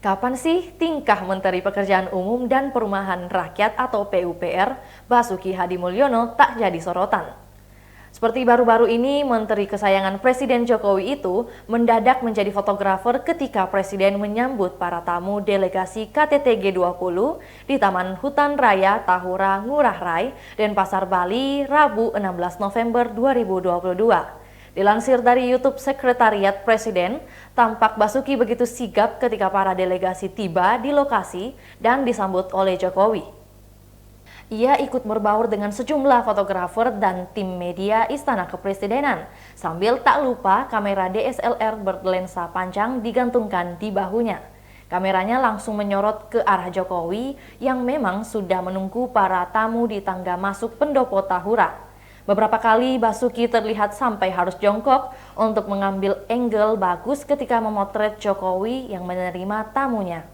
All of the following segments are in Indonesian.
Kapan sih tingkah Menteri Pekerjaan Umum dan Perumahan Rakyat atau PUPR Basuki Hadimulyono tak jadi sorotan? Seperti baru-baru ini, Menteri kesayangan Presiden Jokowi itu mendadak menjadi fotografer ketika Presiden menyambut para tamu delegasi KTT G20 di Taman Hutan Raya Tahura Ngurah Rai, Denpasar, Bali, Rabu 16 November 2022. Dilansir dari YouTube Sekretariat Presiden, tampak Basuki begitu sigap ketika para delegasi tiba di lokasi dan disambut oleh Jokowi. Ia ikut berbaur dengan sejumlah fotografer dan tim media Istana Kepresidenan, sambil tak lupa kamera DSLR berlensa panjang digantungkan di bahunya. Kameranya langsung menyorot ke arah Jokowi yang memang sudah menunggu para tamu di tangga masuk pendopo Tahura. Beberapa kali Basuki terlihat sampai harus jongkok untuk mengambil angle bagus ketika memotret Jokowi yang menerima tamunya.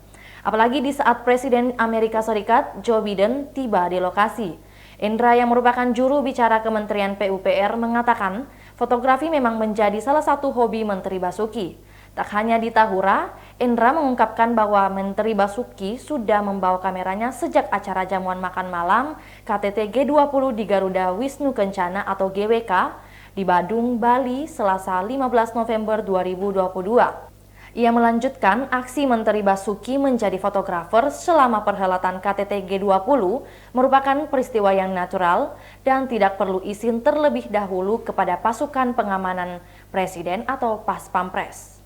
Apalagi di saat Presiden Amerika Serikat Joe Biden tiba di lokasi. Indra yang merupakan juru bicara Kementerian PUPR mengatakan fotografi memang menjadi salah satu hobi Menteri Basuki. Tak hanya di Tahura, Indra mengungkapkan bahwa Menteri Basuki sudah membawa kameranya sejak acara jamuan makan malam KTT G20 di Garuda Wisnu Kencana atau GWK di Badung, Bali, Selasa 15 November 2022. Ia melanjutkan aksi Menteri Basuki menjadi fotografer selama perhelatan KTT G20 merupakan peristiwa yang natural dan tidak perlu izin terlebih dahulu kepada pasukan pengamanan Presiden atau Pas Pampres.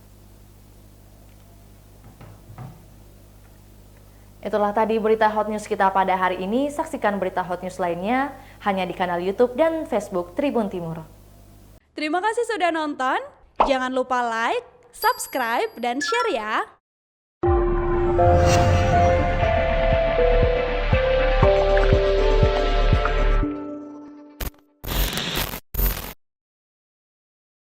Itulah tadi berita hot news kita pada hari ini. Saksikan berita hot news lainnya hanya di kanal YouTube dan Facebook Tribun Timur. Terima kasih sudah nonton. Jangan lupa like, subscribe, dan share ya!